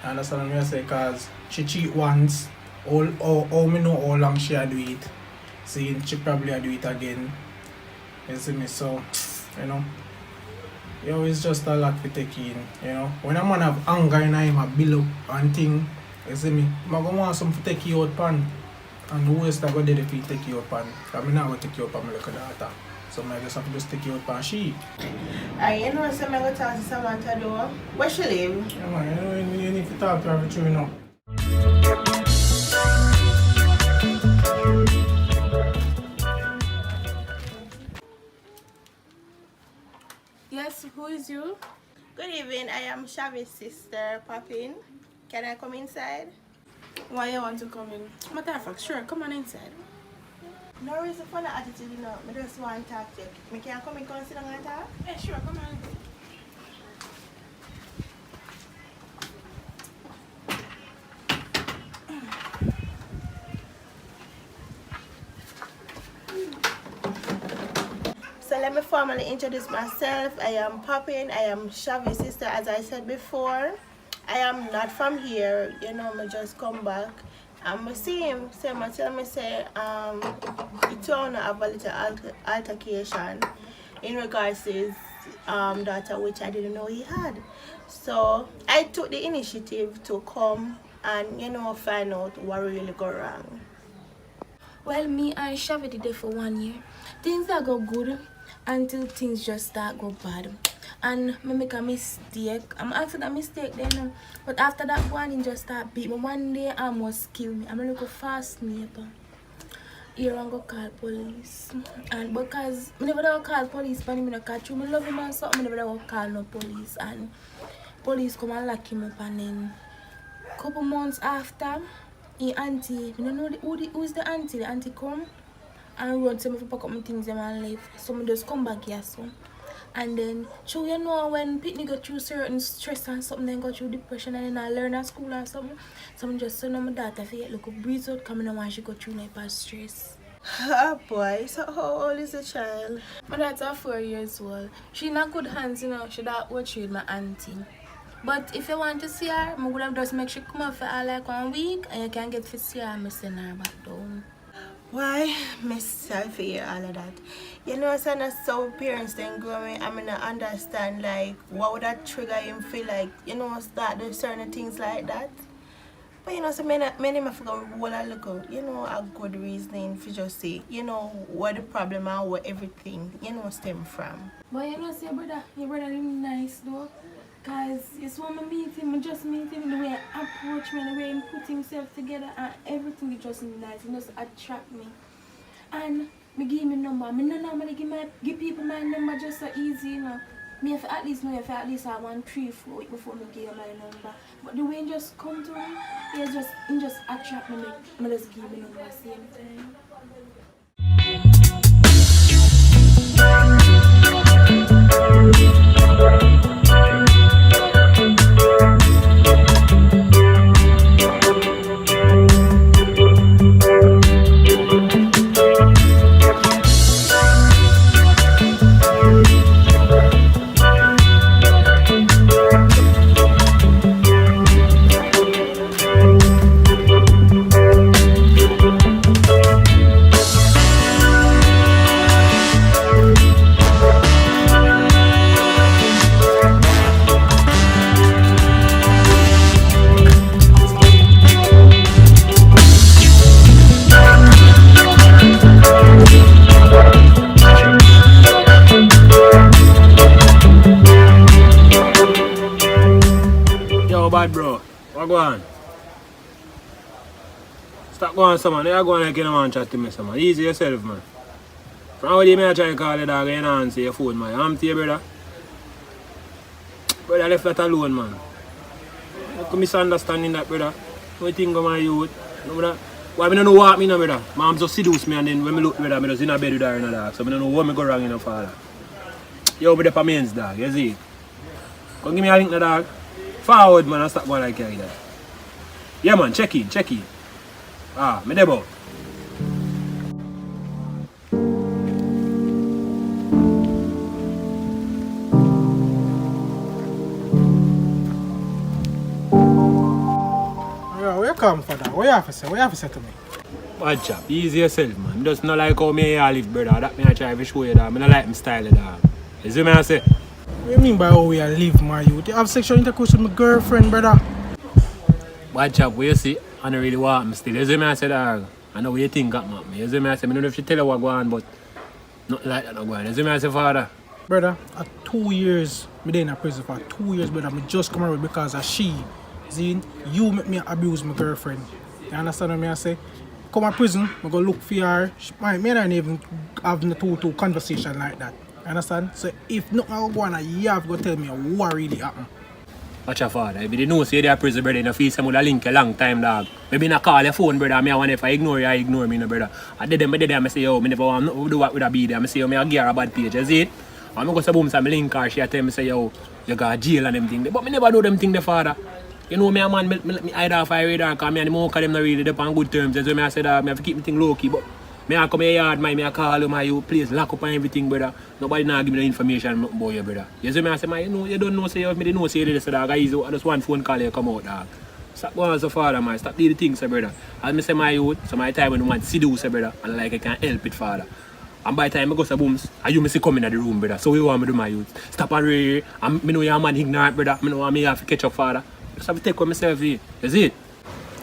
You understand what I say? Because she cheat once. All me know how long she do it. Seeing she probably do it again. You see me? So, you know. Yo, it's just a lot to take in. You know. When a man have anger in him, a build up and thing, you see me? I'm going to want some to take you out pan. And the worst I go there if you take you up and I'm not going to take you up and my little daughter. So I just have to just take you up and she. You know so I'm going to talk to Samantha though. Where she live? Yeah man, you need to talk to her for you know. Yes, who is you? Good evening, I am Chavis' sister, Poppin. Can I come inside? Why you want to come in? Matter of fact, sure, come on inside. No reason for the attitude, you know. I just want to talk to you. I can come in and sit down and talk? Yeah, sure, come on. So let me formally introduce myself. I am Poppin. I am Chavis' sister, as I said before. I am not from here, you know, I just come back. I see him, so I tell me, say, it's want to have a little altercation in regards to his daughter, which I didn't know he had. So I took the initiative to come and, you know, find out what really go wrong. Well, me and Shavy did it for 1 year. Things that go good until things just start go bad. And I make a mistake. I'm after that mistake then. But after that one, he just start beat me. One day, I almost kill me. I'm a little fast neighbor. here and go call police. And because I never do call police but him catch you. I love him and something, I never do call no police and police come and lock him up and then couple months after he auntie, you know who's the auntie? The auntie come and run to me for pack up my things them and leave. So I just come back here so. And then, so you know when people go through certain stress and something, then go through depression and then I learn at school or something. So I just send my daughter for you look up breathe out coming and she go through that stress. Oh boy, so how old is the child? My daughter 4 years old. She in a good hands, you know, she that watch with my auntie. But if you want to see her, I would have just make sure come up for her like 1 week and you can get to see her and send her back down. Why, Miss Sophie, all of that? You know, son, that's so parents then growing. I mean, I understand, like, what would that trigger him feel like, you know, start doing certain things like that? But, you know, so many of them will look out, you know, a good reasoning for just say, you know, what the problem and where everything, you know, stem from. But you know, say, your brother really nice, though. Because you saw me meet him, I just meet him, the way he approach me, the way he put himself together, and everything is just nice. He just attract me. And me give him number. I don't normally give people my number just so easy, you know. Me have at least have 1, 3, 4 weeks before me give him my number. But the way he just come to me, he just attract me. I just give him number at the same time. Bad bro, what go on? Stop going someone, they are going like you don't want to chat to me someone. Easy yourself man. From how do you may try to call the dog and answer your phone man? I'm to you brother. Brother left that alone man. You could misunderstanding that brother. What thing go my youth? No brother. Why I don't know what me no brother? Mom just seduce me and then when I look brother, I just in a bed with her and a dog. So I don't know what me go wrong in the father. Yo brother for men's dog, you see? Come give me a link the dog. Forward man and stop going like that. Yeah man, check in. Ah, me debo. Yo, where you come for that? What you have to say? What you have to say to me? Bad chap, easy yourself man. Just not like how me here live brother. That me I try to show you that. I don't like my style of that. You see me I say? What do you mean by how we live, my youth? You have sexual intercourse with my girlfriend, brother. Bad chap, what you see? I don't really want me still. You see me I say that? I know what you think got me. You see me I say? I don't know if she tell you what go on, but nothing like that no go on. You see me I say, father? Brother, at 2 years, me dey in a prison for 2 years, brother. Me just come out because of she. See, you make me abuse my girlfriend. You understand what I say? Come to prison, I go look for her. Me and her even have the two conversation like that. You understand? So if nothing go on, you have to tell me what really happened. Watch your father. If you didn't know, say they're prison, brother, in the face, I would have link a long time, dog. Maybe not call your phone, brother. I want if I ignore you, I ignore me, no, brother. I did them, I say, yo, I never want to do what with a be there. I say, yo, I give her a bad page, you see it? I'm go to boom, some link her, she tell me, say, yo, you got jail and them things. But I never do them things, the father. You know, me a man, me hide off I radar, because me and the more of them not really up on good terms. That's why I say that I have to keep me thing low key. But me I come here yard, me I call you, you please lock up on everything, brother. Nobody now give me the information about you, brother. You see me I say, you know, you don't know, say, if me don't know, say this, dog. I just one phone call you come out, dog. Stop going so far, man. Stop doing the things, brother. As me say, my youth, so my time when you want to seduce, brother, and like I can help it, father. And by the time I go to booms, and you me see come in the room, brother. So we want me to do my youth. Stop and read. And me know you're a man ignorant, brother. Me know me have to catch up, father. Just have to take with myself here. You see it?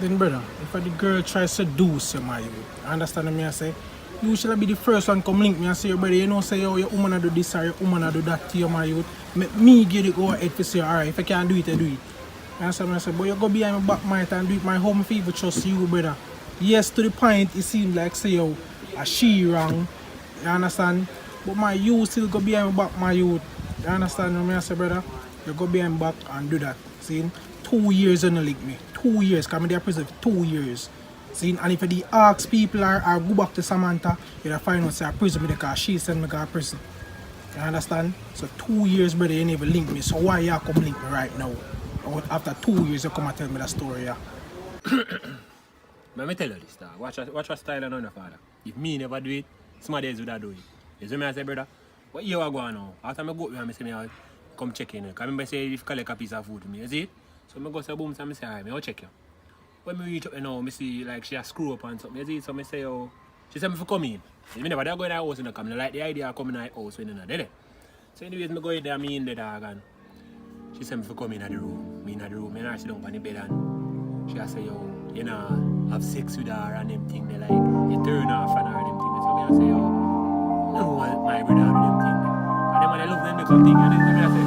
Then, brother, if the girl tries to seduce you, my youth, understand what I say? You should be the first one come link me and say, brother, you know, say, yo, your woman do this or your woman do that to you, my youth. Make me get it go ahead to say, alright, if I can't do it, I do it. You understand what I say? But you go behind my back, my and do it my home favor, trust you, brother. Yes, to the point, it seems like, say, yo, she wrong. You understand? But my youth still go behind my back, my youth. You understand what I say, brother? You go behind back and do that. See? 2 years on the link me. 2 years. Come in there prison for 2 years. See? And if you ask people or go back to Samantha, you'll find out say prison me because she sent me to prison. You understand? So 2 years, brother, you never link me. So why you come link me right now? After 2 years, you come and tell me that story, yeah? Let me tell you this, dog. Watch your style and on your father. If me never do it, somebody else would have do it. You see me I say, brother? What you are going on? After I go and I say, I come check in. Because I say, if you collect a piece of food to me, you see it? So I go to boom and I say, alright, I'll check you. When I reach up now, I see like she a screw up and something, you see it? So I say, oh, she said me to come in. You never go in the house and come. I like the idea of coming in the house when you're not there. So anyways, I go in there, me in the dog, and she said me to come in the room. Me in the room, and I sit down on the bed and she say, yo, you know, have sex with her and them thing. They like, you turn off and her and them thing. So I say, yo, no, my brother and them thing. And then when I love them, they come thing. And then I say,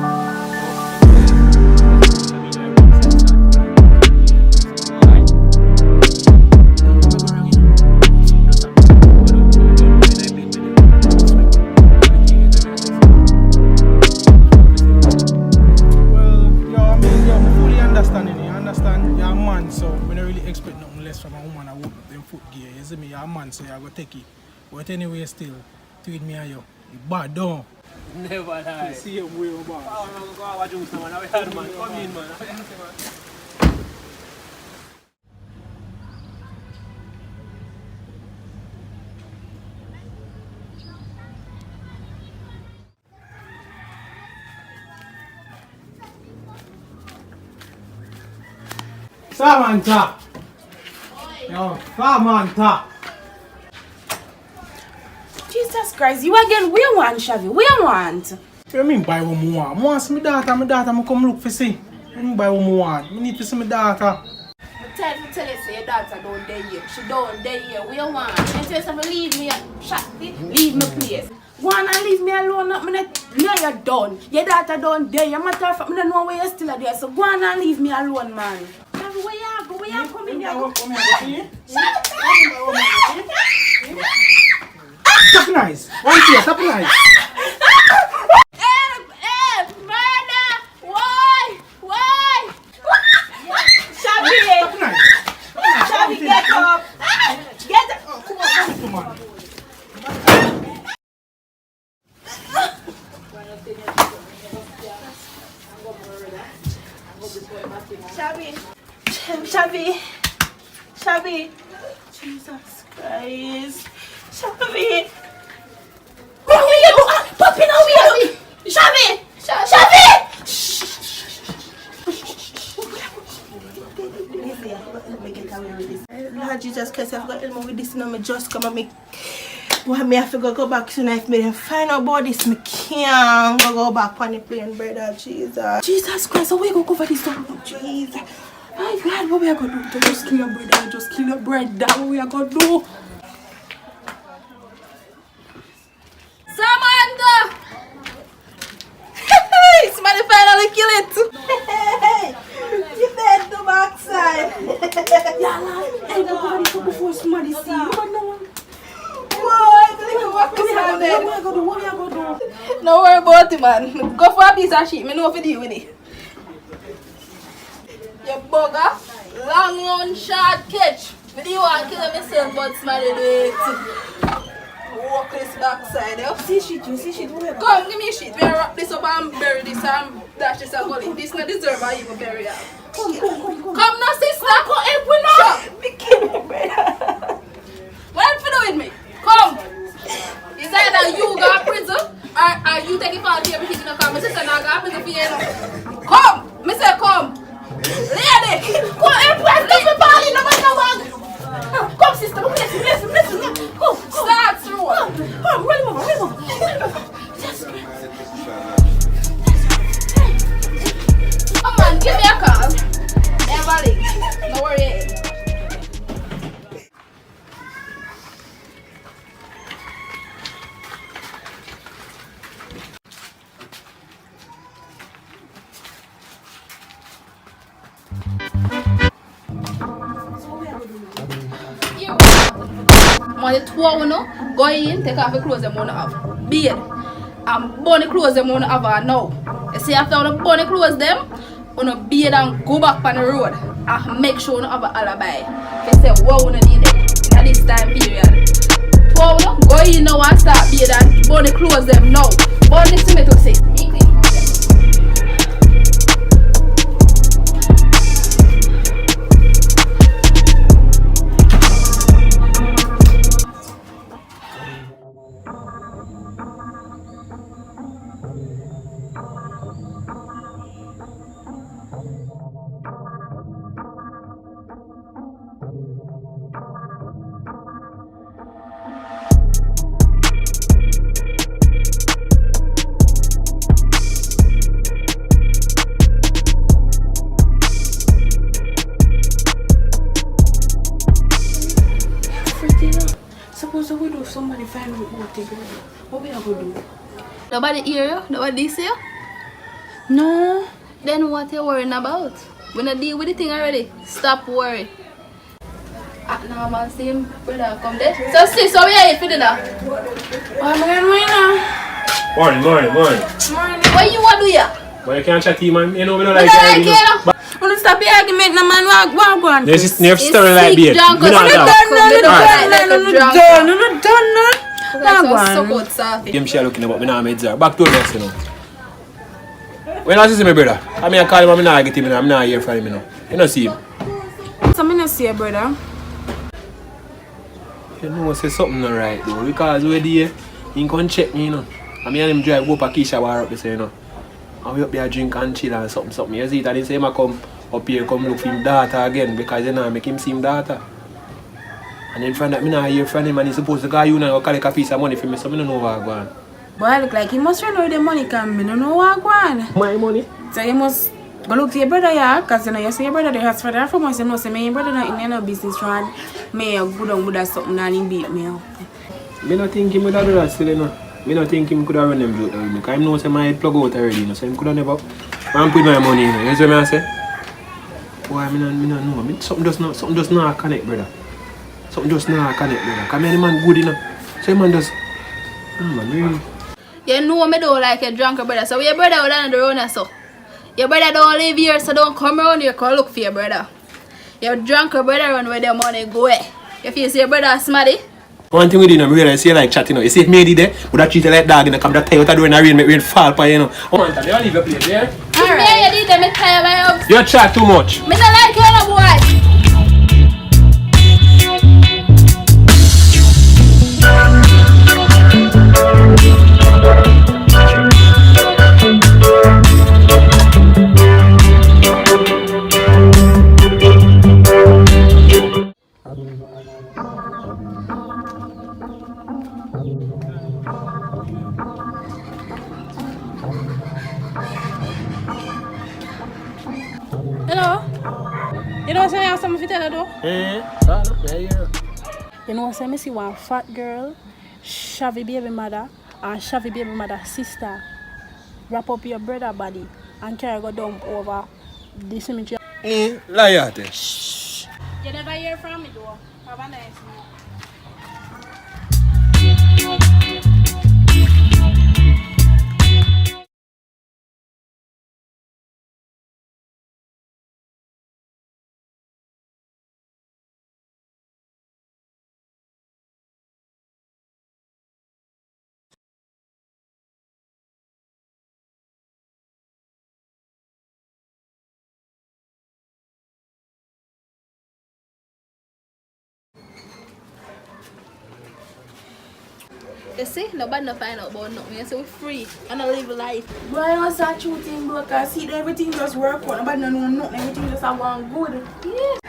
so I go take it. But anyway, still, between me and you bad, don't. Never lie. See him way over. Oh, go watch you, man. I heard, man. Come in, man. Samantha! Yo, Samantha! Jesus Christ, you again, we want, Shavi, we want. What do you mean by what I want? I want to see my daughter, I come look for see. What do you mean by what I want? I need to see my daughter. Tell you, say your daughter don't dare here. She don't dare here. We want. And tell somebody leave me, leave me place. Go on and leave me alone. Now you're done. Your daughter don't dare you. Matter of fact, I don't know where you're still there. So go on and leave me alone, man. Where you go? Where you come in here? Stop nice. One here, stop nice. Shavi, get up! Get up! Oh, come on, come on. Shavi. Jesus Christ. Shavi. What are you doing? Popping out here. Shavi. Lord Jesus Christ, I've got them with this and I just come and make why me have to go back tonight, me find out about this, me can't go back on the plane, brother. Jesus Christ, how we go cover this up? Jesus. My God, what we are gonna do? Just kill your brother, what we are gonna do? Samantha! Somebody finally kill it! You bed the backside. Yeah, lad. Hey, go cover this up before somebody see you. What we are gonna do? No worry about it, man. Go for a piece of shit. I know what to do with it. You bugger. Long run, short catch. I didn't want to kill myself, but somebody do it. Walk this backside, eh? See shit. Come, give me shit. We wrap this up and bury this and dash this and gully. This not deserve a even burial. Come. Come now, sister. Come help me now. Be kidding, brother. What you do with me? Come. It's either you go to prison or you take it for everything in the car. My sister now go to prison for you. Come. Me say come. Lady. Come help me. Leave me balling no matter. Come, sister. Listen. Come. Start through. Come, roll him over. Come on, give me a call. Never leave. No worry. want the two of you go in, take off the clothes them wanna have. Beard. And burn the clothes them wanna have now. You see after you burn the clothes them, you beard and go back on the road and make sure you have an alibi. You say what you need them in this time period. Two of you go in now and start beard and burn the clothes them now. Burn the cement to say. Suppose we do somebody find out what they do. What we have to do? Nobody hear you? Nobody see you? No. Then what you worrying about? We not deal with the thing already. Stop worrying. Now man, see him brother come there. So sis, so we are here for dinner. I'm going now. Morning. Morning. What you want to do here? But you can't chat to you, man. You know, we don't We like don't like you. you. Don't stop the argument, no man. Walk on. There's never story like beard. drunk We don't us. have No. Them share looking about me now, meds are. Back to the next, you know. When I see my brother, I mean, I call him, I'm not getting him, I'm not here for him, you know. You don't see him. So I'm not see your brother. You know, say something not right, though. Because we're there, he can check me, you know. I mean, him drive, go up a Keisha bar up there, you know. And we up there drink and chill and something. You see it, and he say, I come up here, come look for him daughter again, because you know, make him see him daughter. And then friend that me not hear from him, and he's supposed to call you now, collect a piece of money for me, so I don't know what go on. Boy, I look like he must run out the money, come. I don't know what go on. My money? So you must go look to your brother, yeah, because you know, you see your brother, they has for that for months, you know, say, my brother not in any business, run. Me a good on with something and he beat me up. Me not think him would have done that still, you know. Me not think him could have run them joke with me, because I know say my head plug out already, you know, so him could have never put my money, you know. You see what I say? Boy, me not know. Something just not connect, brother. Something just not connect, brother. Because me the man good, you know. So man just, man, really. You know me don't like a drunk brother, so your brother would on the road so. Your brother don't live here, so don't come around here, come look for your brother. Your drunk brother run where the money go. If you see your brother smarty. One thing we did, I see you like chatting, you know. You see if me did there, would have treat you like dog, you know, come to tie out the door in the rain, make rain fall for you know. Oh man, you leave your place, yeah? Alright. You did them, tire my house. You chat too much. Me not like you, no boy. Hello? You know what I have something to tell you though? Yeah. You know what I see one fat girl, shabby baby mother, and shabby baby mother sister. Wrap up your brother body and carry go dump over the cemetery. Liar. Shh. You never hear from me though. Have a nice night. You see, nobody not find out about nothing. You see, we're free and I live life. Boy, I want to start shooting, bro, because see, everything just work out. Nobody don't know nothing. Everything just have one good. Yeah.